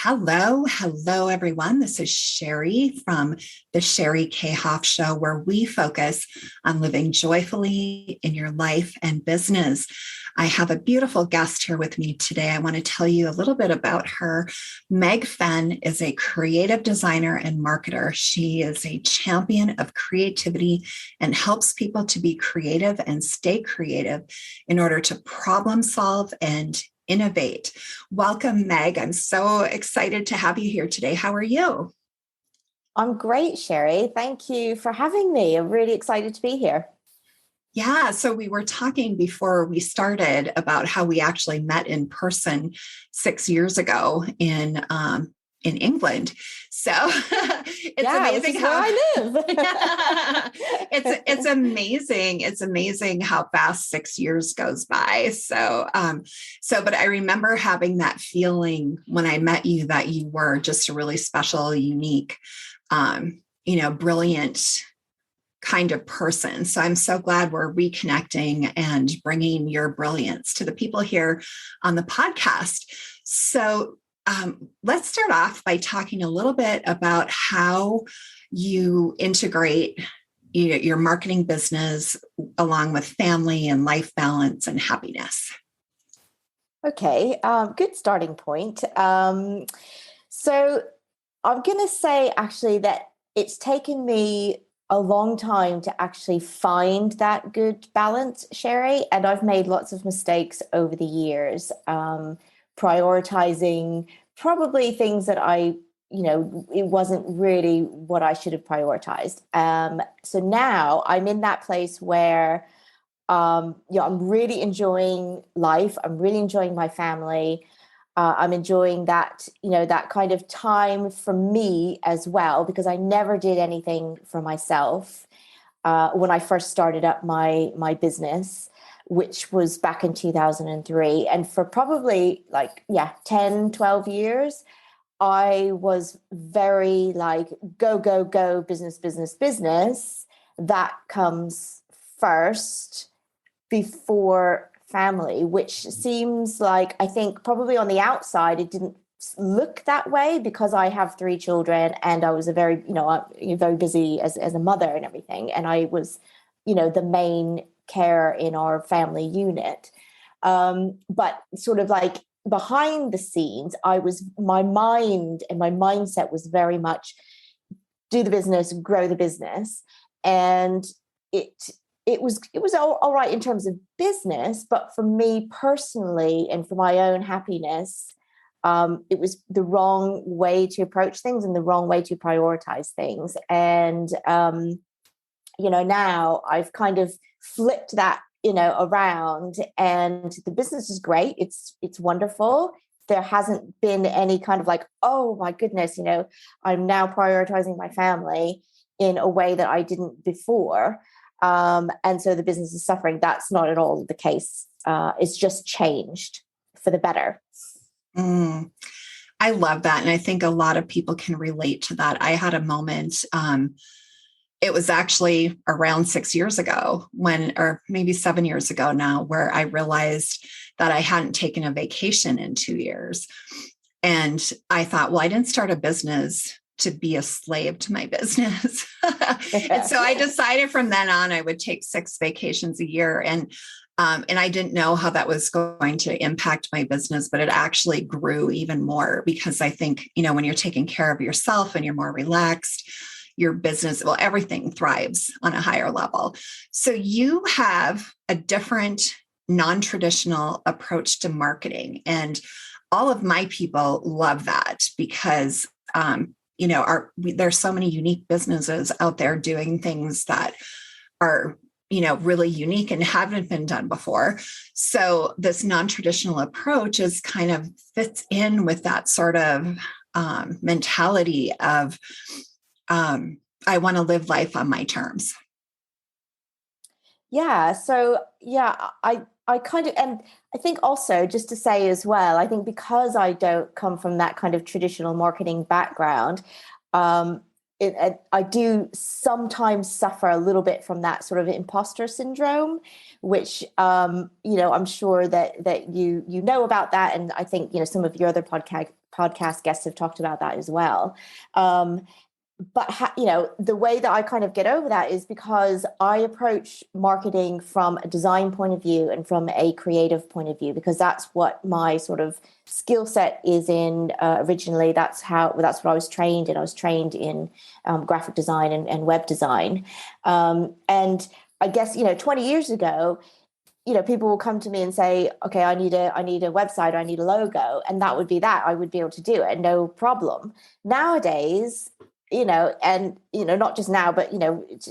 Hello, everyone. This is Sheri from the Sheri Kaye Hoff Show, where we focus on living joyfully in your life and business. I have a beautiful guest here with me today. I want to tell you a little bit about her. Meg Fenn is a creative designer and marketer. She is a champion of creativity and helps people to be creative and stay creative in order to problem solve and innovate. Welcome, Meg. I'm so excited to have you here today. How are you? I'm great, Sheri. Thank you for having me. I'm really excited to be here. Yeah, so we were talking before we started about how we actually met in person 6 years ago in England. So it's Which amazing is where how I live. it's amazing. It's amazing how fast 6 years goes by. But I remember having that feeling when I met you that you were just a really special, unique, brilliant kind of person. So I'm so glad we're reconnecting and bringing your brilliance to the people here on the podcast. So let's start off by talking a little bit about how you integrate your marketing business along with family and life balance and happiness. Okay, good starting point. So I'm going to say actually that it's taken me a long time to actually find that good balance, Sheri, and I've made lots of mistakes over the years. Prioritizing probably things that it wasn't really what I should have prioritized. So now I'm in that place where, I'm really enjoying life. I'm really enjoying my family. I'm enjoying that, that kind of time for me as well, because I never did anything for myself when I first started up my business, which was back in 2003. And for probably 10, 12 years, I was very go, go, go, business, business, business. That comes first before family, which seems like, I think probably on the outside, it didn't look that way because I have three children and I was very busy as a mother and everything. And I was, the main carer in our family unit. But sort of like behind the scenes, my mind and my mindset was very much do the business, grow the business. And it was all right in terms of business, but for me personally and for my own happiness, it was the wrong way to approach things and the wrong way to prioritize things. And, now I've kind of flipped that, around, and the business is great. It's wonderful. There hasn't been any kind of oh my goodness, I'm now prioritizing my family in a way that I didn't before. And so the business is suffering. That's not at all the case. It's just changed for the better. I love that. And I think a lot of people can relate to that. I had a moment, it was actually around 6 years ago or maybe 7 years ago now, where I realized that I hadn't taken a vacation in 2 years. And I thought, well, I didn't start a business to be a slave to my business. And so I decided from then on, I would take 6 vacations a year. And I didn't know how that was going to impact my business, but it actually grew even more because I think, when you're taking care of yourself and you're more relaxed, your business, well, everything thrives on a higher level. So you have a different non-traditional approach to marketing. And all of my people love that because, there's so many unique businesses out there doing things that are, really unique and haven't been done before. So this non-traditional approach is kind of fits in with that sort of mentality of, I want to live life on my terms. Yeah. So, I kind of, and I think also just to say as well, I think because I don't come from that kind of traditional marketing background, I do sometimes suffer a little bit from that sort of imposter syndrome, which I'm sure that you know about that, and I think some of your other podcast guests have talked about that as well. But the way that I kind of get over that is because I approach marketing from a design point of view and from a creative point of view, because that's what my sort of skill set is in. Originally, that's what I was trained in. I was trained in graphic design and web design, and I guess 20 years ago, people will come to me and say, okay, I need a website, I need a logo, and that would be that. I would be able to do it, no problem. Nowadays, not just now, but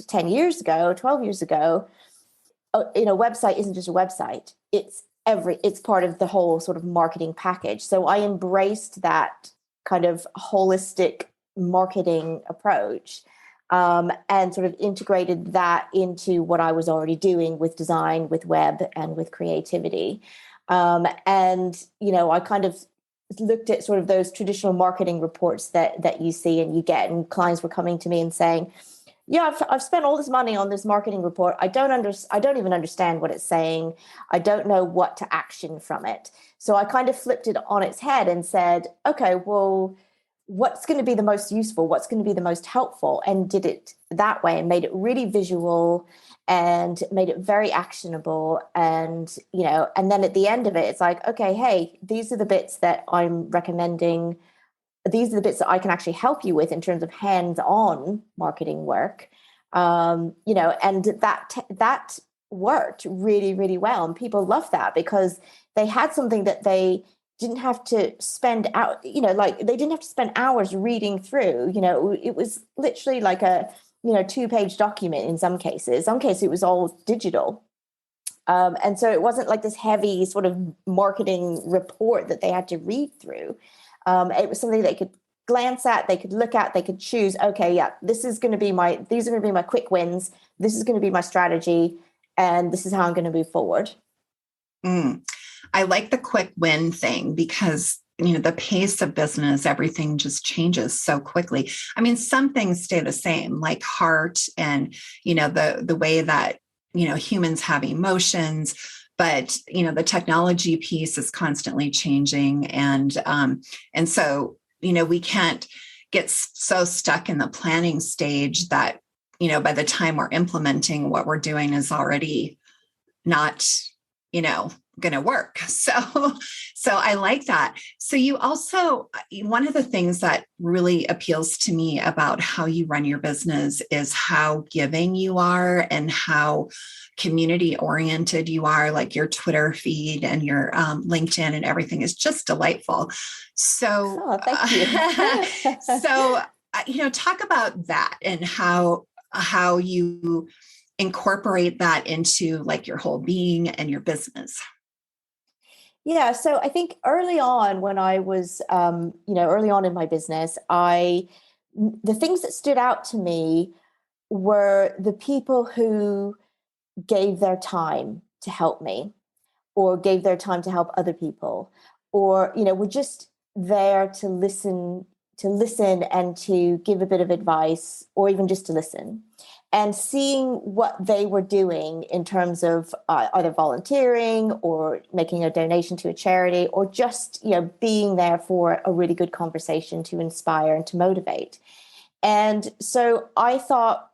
10 years ago, 12 years ago, website isn't just a website. It's part of the whole sort of marketing package. So I embraced that kind of holistic marketing approach, and sort of integrated that into what I was already doing with design, with web, and with creativity. I kind of looked at sort of those traditional marketing reports that you see and you get, and clients were coming to me and saying, yeah, I've spent all this money on this marketing report. I don't even understand what it's saying. I don't know what to action from it. So I kind of flipped it on its head and said, okay, well, what's going to be the most useful? What's going to be the most helpful? And did it that way and made it really visual and made it very actionable. And, and then at the end of it, it's like, okay, hey, these are the bits that I'm recommending. These are the bits that I can actually help you with in terms of hands-on marketing work. And that worked really, really well. And people love that because they had something that they didn't have to spend out, they didn't have to spend hours reading through. It was literally like a 2-page document in some cases. Some cases it was all digital. And so it wasn't like this heavy sort of marketing report that they had to read through. It was something they could glance at, they could look at, they could choose, okay, yeah, these are going to be my quick wins. This is going to be my strategy. And this is how I'm going to move forward. I like the quick win thing because, the pace of business, everything just changes so quickly. I mean, some things stay the same, like heart and, the way that, humans have emotions, but, the technology piece is constantly changing. And so, we can't get so stuck in the planning stage that, by the time we're implementing, what we're doing is already not, going to work. So I like that. So you also, one of the things that really appeals to me about how you run your business is how giving you are and how community oriented you are, like your Twitter feed and your LinkedIn and everything is just delightful. So, thank you. So, talk about that and how you incorporate that into like your whole being and your business. Yeah. So I think early on when I was, early on in my business, the things that stood out to me were the people who gave their time to help me or gave their time to help other people or, were just there to listen and to give a bit of advice or even just to listen. And seeing what they were doing in terms of either volunteering or making a donation to a charity or just, being there for a really good conversation to inspire and to motivate. And so I thought,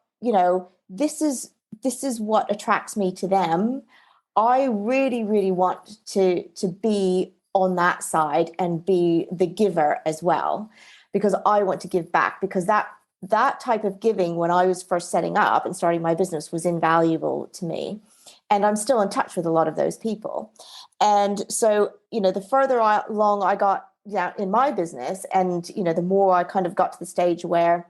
this is what attracts me to them. I really, really want to be on that side and be the giver as well, because I want to give back, because that type of giving when I was first setting up and starting my business was invaluable to me. And I'm still in touch with a lot of those people. And so, the further along I got in my business and, the more I kind of got to the stage where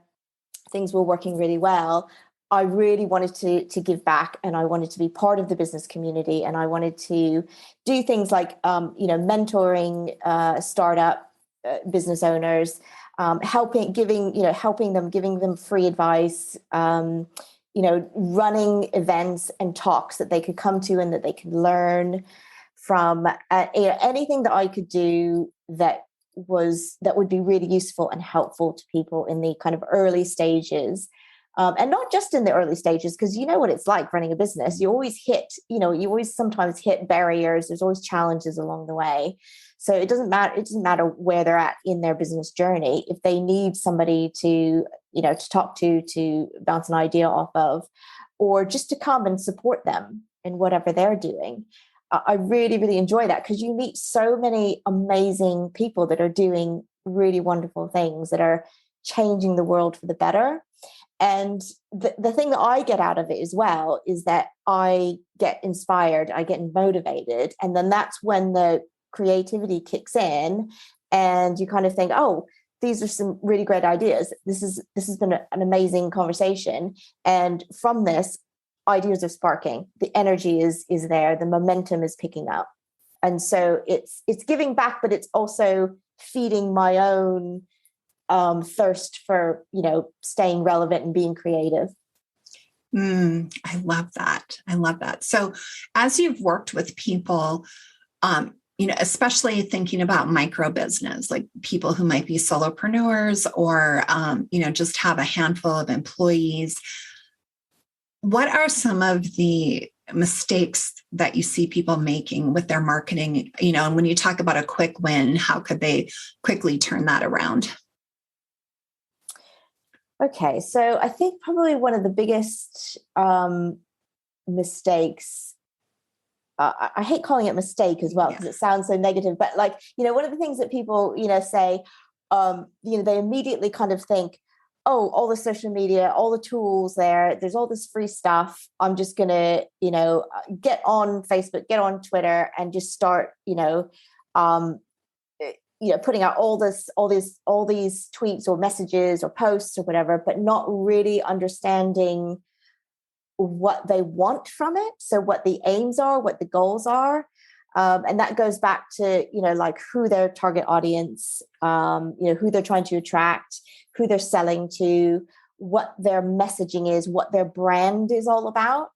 things were working really well, I really wanted to give back and I wanted to be part of the business community. And I wanted to do things like, mentoring startup business owners, helping them, giving them free advice, running events and talks that they could come to and that they could learn from, anything that I could do that would be really useful and helpful to people in the kind of early stages. And not just in the early stages, because you know what it's like running a business. You always sometimes hit barriers. There's always challenges along the way. So it doesn't matter where they're at in their business journey. If they need somebody to talk to bounce an idea off of, or just to come and support them in whatever they're doing. I really, really enjoy that, because you meet so many amazing people that are doing really wonderful things, that are changing the world for the better. And the thing that I get out of it as well is that I get inspired, I get motivated. And then that's when the creativity kicks in, and you kind of think, oh, these are some really great ideas. This has been an amazing conversation. And from this, ideas are sparking. The energy is there. The momentum is picking up. And so it's giving back, but it's also feeding my own thirst for, staying relevant and being creative. I love that. So as you've worked with people, especially thinking about micro business, like people who might be solopreneurs or, just have a handful of employees, what are some of the mistakes that you see people making with their marketing? And when you talk about a quick win, how could they quickly turn that around? Okay, so I think probably one of the biggest mistakes, I hate calling it mistake as well, because it sounds so negative, but one of the things that people, say, they immediately kind of think, oh, all the social media, all the tools there's all this free stuff. I'm just going to, get on Facebook, get on Twitter, and just start, putting out all these tweets or messages or posts or whatever, but not really understanding what they want from it. So what the aims are, what the goals are. And that goes back to, who their target audience, who they're trying to attract, who they're selling to, what their messaging is, what their brand is all about.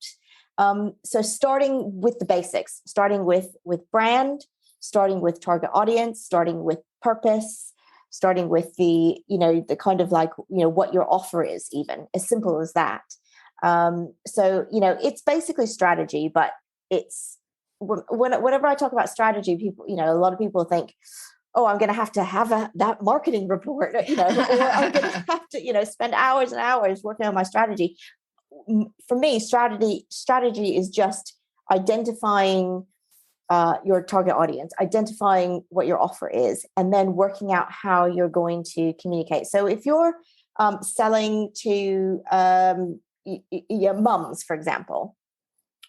So starting with the basics, starting with brand, starting with target audience, starting with purpose, starting with the kind of what your offer is, even as simple as that. So, it's basically strategy, but it's whenever I talk about strategy, people, a lot of people think, oh, I'm going to have that marketing report, or I'm going to have to, spend hours and hours working on my strategy. For me, strategy is just identifying your target audience, identifying what your offer is, and then working out how you're going to communicate. So if you're selling to your mums, for example,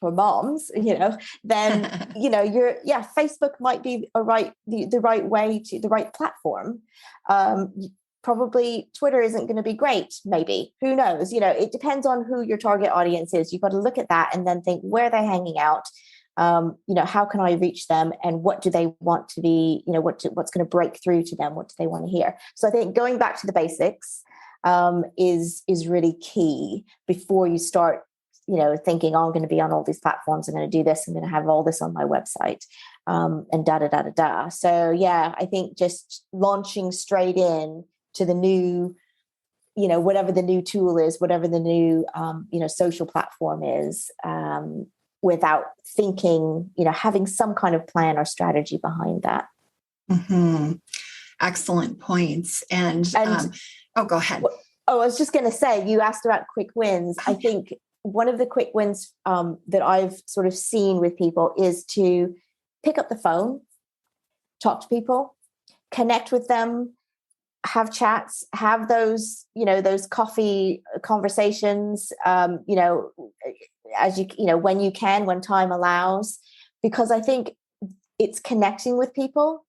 or moms, then Facebook might be the right way to the right platform. Probably Twitter isn't going to be great. Maybe, who knows? It depends on who your target audience is. You've got to look at that and then think, where are they hanging out? How can I reach them, and what do they want to be? What's going to break through to them? What do they want to hear? So I think going back to the basics is really key before you start thinking, oh, I'm going to be on all these platforms, I'm going to do this, I'm going to have all this on my website, and da. So yeah, I think just launching straight in to the new, whatever the new tool is, whatever the new, social platform is, without thinking, having some kind of plan or strategy behind that. Mm-hmm. Excellent points. And go ahead. I was just going to say, you asked about quick wins. I think one of the quick wins that I've sort of seen with people is to pick up the phone, talk to people, connect with them, have chats, have those, those coffee conversations, as when you can, when time allows, because I think it's connecting with people.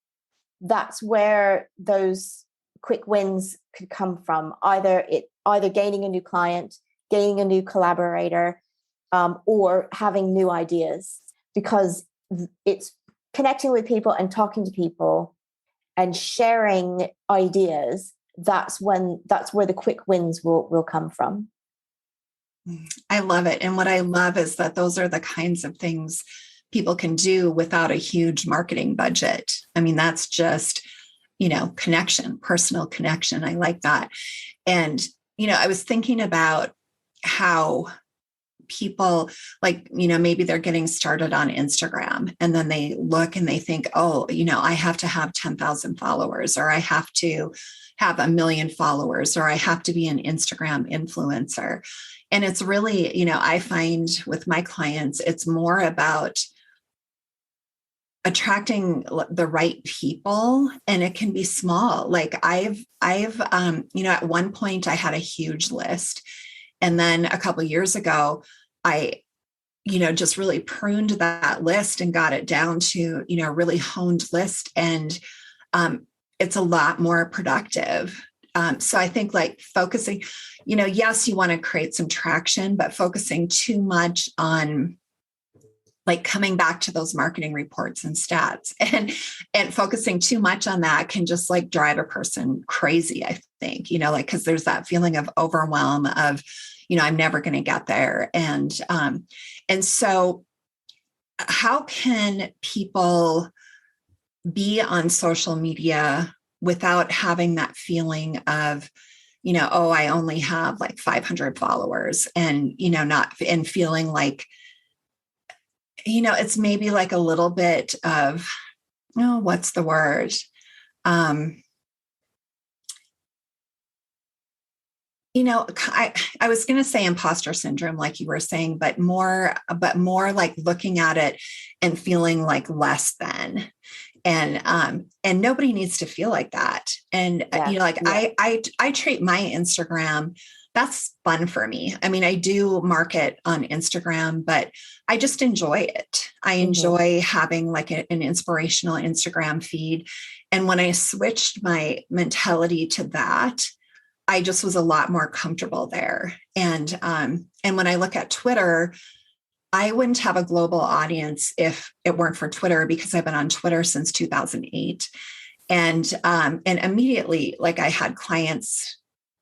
That's where those quick wins could come from. Either gaining a new client, gaining a new collaborator, or having new ideas, because it's connecting with people and talking to people and sharing ideas. That's where the quick wins will come from. I love it. And what I love is that those are the kinds of things people can do without a huge marketing budget. I mean, that's just connection, personal connection. I like that. And, I was thinking about how people maybe they're getting started on Instagram and then they look and they think, oh, I have to have 10,000 followers, or I have to have 1 million followers, or I have to be an Instagram influencer. And it's really, I find with my clients, it's more about attracting the right people, and it can be small. Like I've at one point I had a huge list, and then a couple of years ago, I just really pruned that list and got it down to a really honed list, and it's a lot more productive. So I think like focusing, yes, you want to create some traction, but focusing too much on like coming back to those marketing reports and stats and focusing too much on that can just like drive a person crazy, I think, because there's that feeling of overwhelm of, I'm never going to get there. And so how can people be on social media without having that feeling of, oh, I only have like 500 followers, and, and feeling like, it's maybe like a little bit of, what's the word? I was going to say imposter syndrome, like you were saying, but more like looking at it and feeling like less than, and nobody needs to feel like that. And, I treat my Instagram, that's fun for me. I mean, I do market on Instagram, but I just enjoy it. I enjoy having like an inspirational Instagram feed. And when I switched my mentality to that, I just was a lot more comfortable there. And when I look at Twitter, I wouldn't have a global audience if it weren't for Twitter, because I've been on Twitter since 2008. And immediately, like I had clients,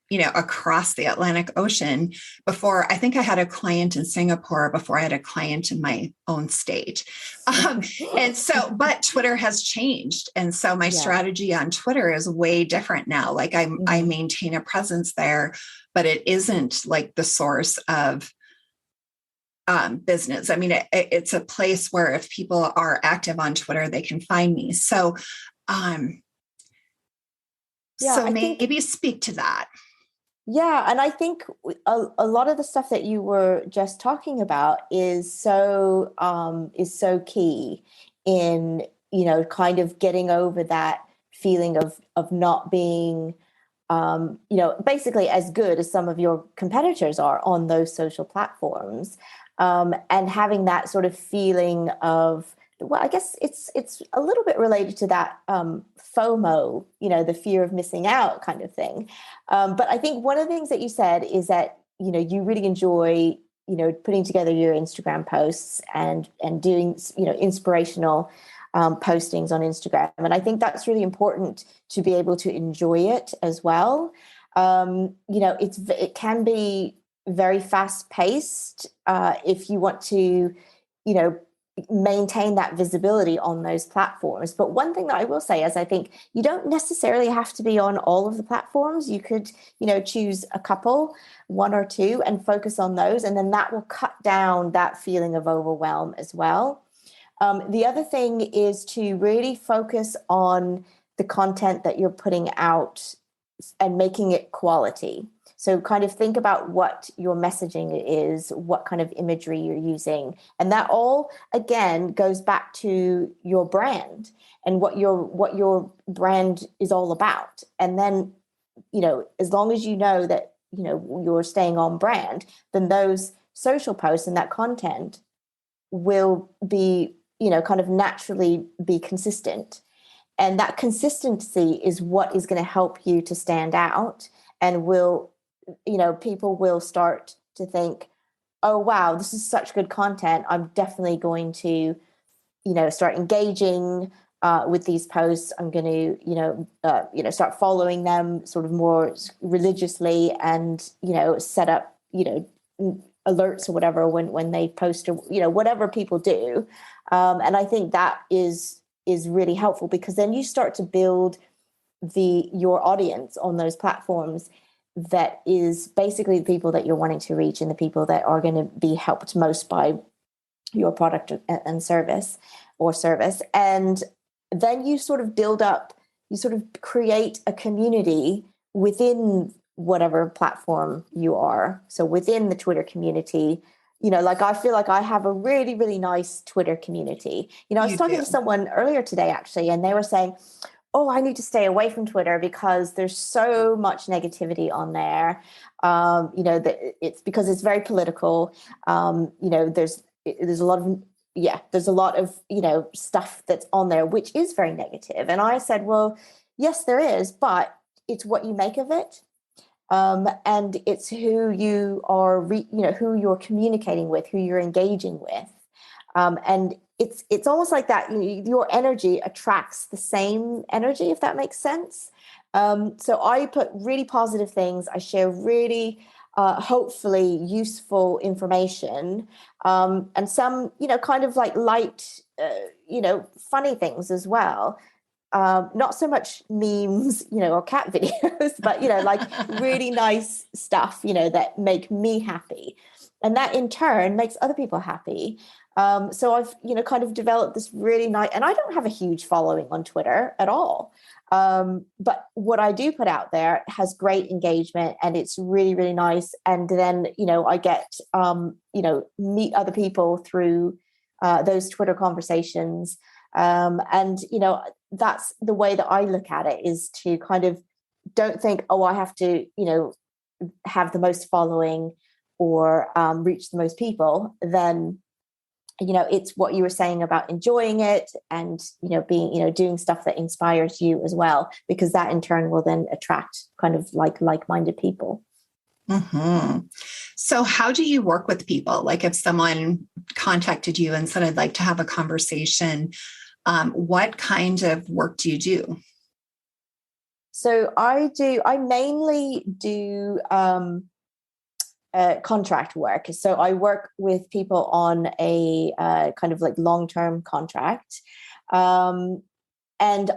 across the Atlantic Ocean before. I think I had a client in Singapore before I had a client in my own state. But Twitter has changed. And so my strategy on Twitter is way different now. Like I maintain a presence there, but it isn't like the source of business. I mean, it's a place where if people are active on Twitter, they can find me. So, maybe speak to that. Yeah. And I think a lot of the stuff that you were just talking about is so key in, kind of getting over that feeling of not being, basically as good as some of your competitors are on those social platforms, and having that sort of feeling of, well, I guess it's a little bit related to that FOMO, the fear of missing out kind of thing. But I think one of the things that you said is that, you really enjoy, putting together your Instagram posts and doing, inspirational postings on Instagram. And I think that's really important to be able to enjoy it as well. It can be very fast paced if you want to, maintain that visibility on those platforms. But one thing that I will say is I think you don't necessarily have to be on all of the platforms. You could, choose a couple, one or two, and focus on those. And then that will cut down that feeling of overwhelm as well. The other thing is to really focus on the content that you're putting out and making it quality. So kind of think about what your messaging is, what kind of imagery you're using. And that all, again, goes back to your brand and what your brand is all about. And then, as long as you know that, you're staying on brand, then those social posts and that content will be, kind of naturally be consistent. And that consistency is what is going to help you to stand out, and people will start to think, oh, wow, this is such good content. I'm definitely going to, start engaging with these posts. I'm going to, start following them sort of more religiously and, set up, alerts or whatever when they post, or, whatever people do. And I think that is really helpful, because then you start to build your audience on those platforms that is basically the people that you're wanting to reach and the people that are going to be helped most by your product and service. And then you sort of create a community within whatever platform you are. So within the Twitter community, like I feel like I have a really, really nice Twitter community. I was talking to someone earlier today, actually, and they were saying, oh, I need to stay away from Twitter because there's so much negativity on there. That it's because it's very political. There's a lot of, stuff that's on there, which is very negative. And I said, well, yes, there is, but it's what you make of it. And it's who you are, who you're communicating with, who you're engaging with. And it's almost like that, your energy attracts the same energy, if that makes sense. So I put really positive things. I share really, hopefully useful information, and some, kind of like light, funny things as well. Not so much memes, or cat videos, but, like really nice stuff, that make me happy. And that in turn makes other people happy. So I've, kind of developed this really nice, and I don't have a huge following on Twitter at all. But what I do put out there has great engagement and it's really, really nice. And then, I get, meet other people through those Twitter conversations. And, that's the way that I look at it, is to kind of don't think, oh, I have to, have the most following or reach the most people. Then, it's what you were saying about enjoying it and, being, doing stuff that inspires you as well, because that in turn will then attract kind of like-minded people. Mm-hmm. So how do you work with people? Like if someone contacted you and said, I'd like to have a conversation, what kind of work do you do? So I mainly do contract work. So I work with people on a kind of like long-term contract. And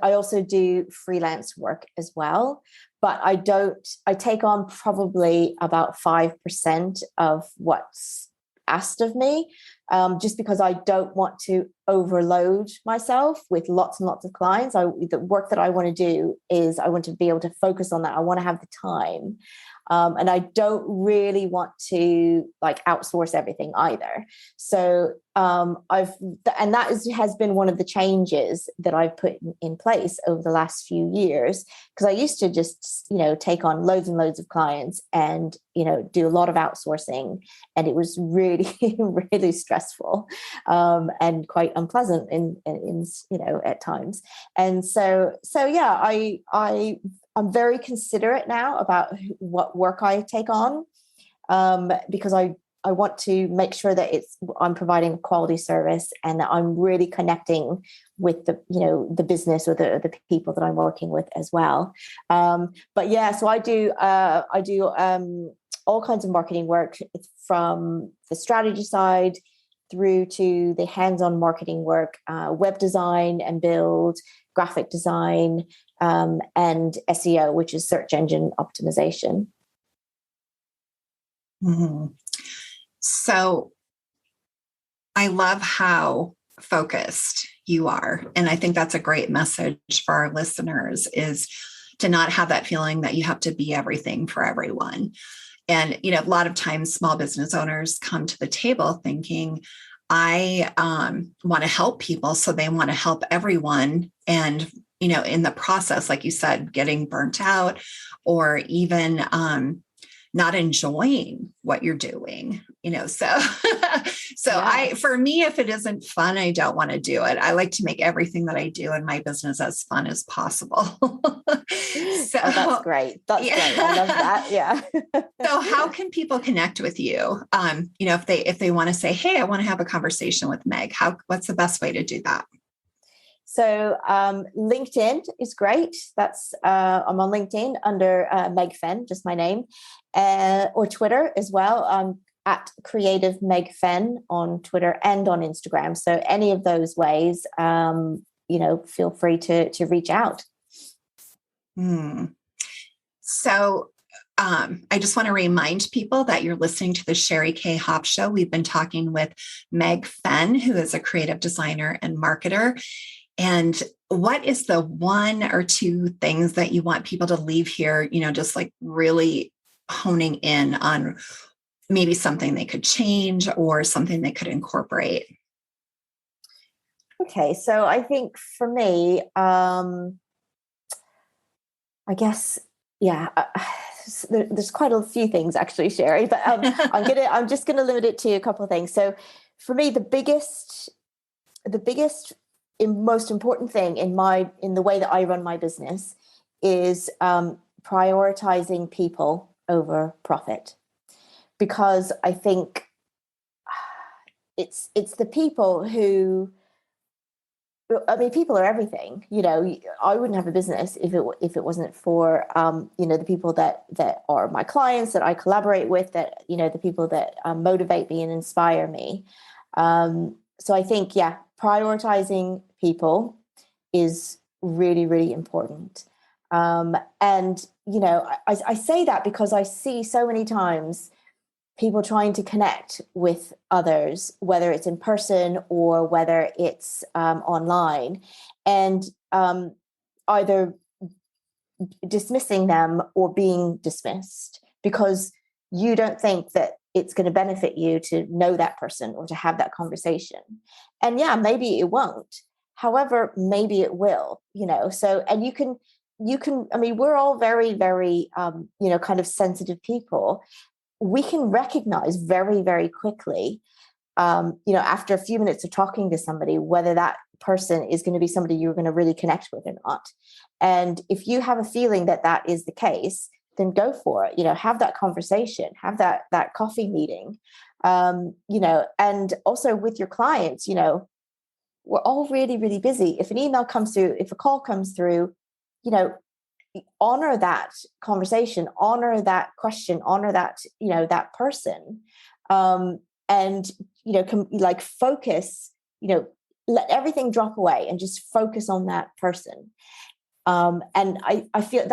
I also do freelance work as well. But I take on probably about 5% of what's asked of me, just because I don't want to overload myself with lots and lots of clients. The work that I want to do is I want to be able to focus on that. I want to have the time. And I don't really want to outsource everything either. So has been one of the changes that I've put in place over the last few years, because I used to just, take on loads and loads of clients and, do a lot of outsourcing. And it was really, really stressful and quite unpleasant in at times. And so yeah, I'm very considerate now about what work I take on, because I want to make sure that I'm providing a quality service and that I'm really connecting with the business or the people that I'm working with as well. But yeah, so I do all kinds of marketing work, from the strategy side through to the hands-on marketing work, web design and build, graphic design, and SEO, which is search engine optimization. Mm-hmm. So I love how focused you are. And I think that's a great message for our listeners, is to not have that feeling that you have to be everything for everyone. And, a lot of times small business owners come to the table thinking, I want to help people, so they want to help everyone. And, in the process, like you said, getting burnt out, or even not enjoying what you're doing, yeah. For me, if it isn't fun, I don't want to do it. I like to make everything that I do in my business as fun as possible. That's great. That's great. I love that. Yeah. So how can people connect with you? If they want to say, hey, I want to have a conversation with Meg, what's the best way to do that? So LinkedIn is great. That's I'm on LinkedIn under Meg Fenn, just my name, or Twitter as well. At Creative Meg Fenn on Twitter and on Instagram. So any of those ways, feel free to reach out. Hmm. So I just want to remind people that you're listening to the Sheri Kaye Hoff Show. We've been talking with Meg Fenn, who is a creative designer and marketer. And what is the one or two things that you want people to leave here, just like really honing in on maybe something they could change or something they could incorporate? Okay, so I think for me, I guess, yeah, there's quite a few things actually, Sheri, but I'm just gonna limit it to a couple of things. So for me, the biggest and most important thing in the way that I run my business is prioritizing people over profit, because I think it's the people who, I mean, people are everything. I wouldn't have a business if it wasn't for the people that are my clients, that I collaborate with, that the people that motivate me and inspire me. So I think, yeah, prioritizing people is really, really important. And I say that because I see so many times people trying to connect with others, whether it's in person or whether it's online, and either dismissing them or being dismissed because you don't think that it's going to benefit you to know that person or to have that conversation. And yeah, maybe it won't. However, maybe it will, so, and you can, I mean, we're all very, very, kind of sensitive people. We can recognize very, very quickly, after a few minutes of talking to somebody, whether that person is going to be somebody you're going to really connect with or not. And if you have a feeling that that is the case, then go for it. Have that conversation, have that coffee meeting, and also with your clients. We're all really, really busy. If an email comes through, if a call comes through, honor that conversation, honor that question, honor that, that person. And, focus, let everything drop away and just focus on that person. And I feel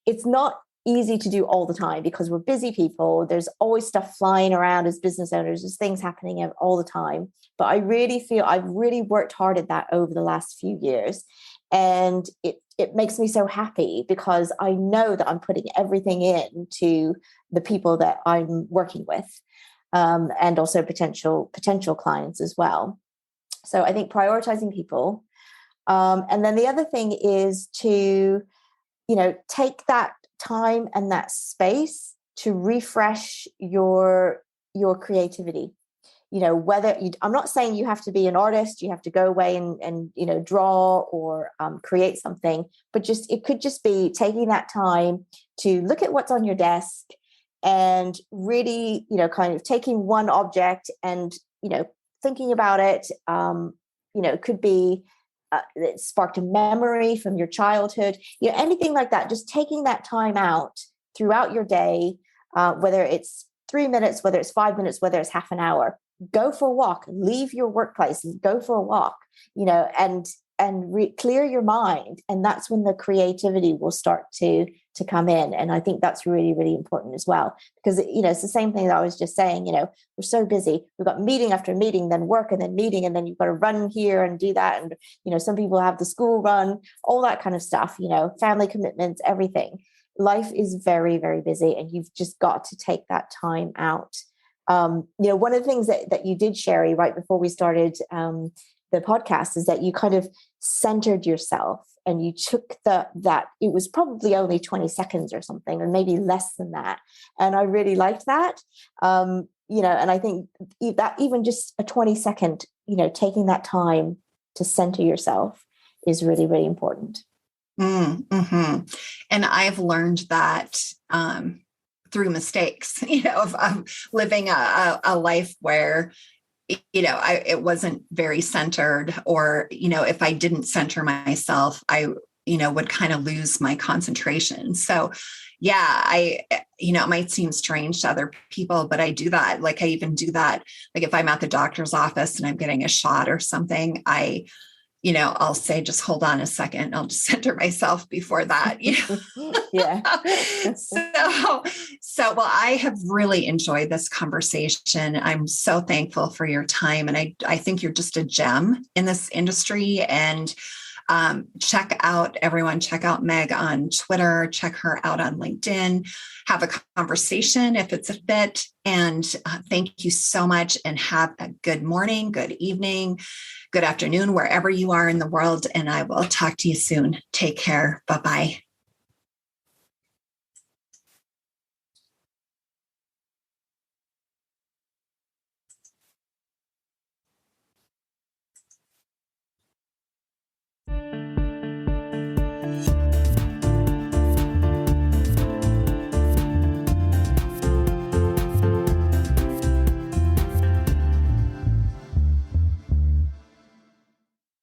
it's not easy to do all the time because we're busy people. There's always stuff flying around as business owners. There's things happening all the time. But I really feel I've really worked hard at that over the last few years. And it makes me so happy because I know that I'm putting everything into the people that I'm working with, and also potential clients as well. So I think prioritizing people. And then the other thing is to, take that time and that space to refresh your creativity. I'm not saying you have to be an artist, you have to go away and draw or create something, but it could just be taking that time to look at what's on your desk and really, kind of taking one object and, thinking about it. It could be it sparked a memory from your childhood, anything like that. Just taking that time out throughout your day, whether it's 3 minutes, whether it's 5 minutes, whether it's half an hour. Go for a walk, leave your workplace and go for a walk, and clear your mind. And that's when the creativity will start to come in. And I think that's really, really important as well, because, it's the same thing that I was just saying, we're so busy. We've got meeting after meeting, then work and then meeting, and then you've got to run here and do that. And, some people have the school run, all that kind of stuff, family commitments, everything. Life is very, very busy, and you've just got to take that time out. One of the things that you did, Sheri, right before we started the podcast, is that you kind of centered yourself and you took that it was probably only 20 seconds or something, or maybe less than that. And I really liked that. And I think that even just a 20-second, taking that time to center yourself is really, really important. Mm-hmm. And I've learned that through mistakes, of living a life where, it wasn't very centered, or, if I didn't center myself, I, would kind of lose my concentration. So yeah, it might seem strange to other people, but I do that. Like I even do that. Like if I'm at the doctor's office and I'm getting a shot or something, I I'll say, just hold on a second. I'll just center myself before that. Yeah. Well, I have really enjoyed this conversation. I'm so thankful for your time. And I think you're just a gem in this industry. And check out Meg on Twitter, check her out on LinkedIn, have a conversation if it's a fit. And thank you so much, and have a good morning, good evening, good afternoon, wherever you are in the world. And I will talk to you soon. Take care. Bye-bye.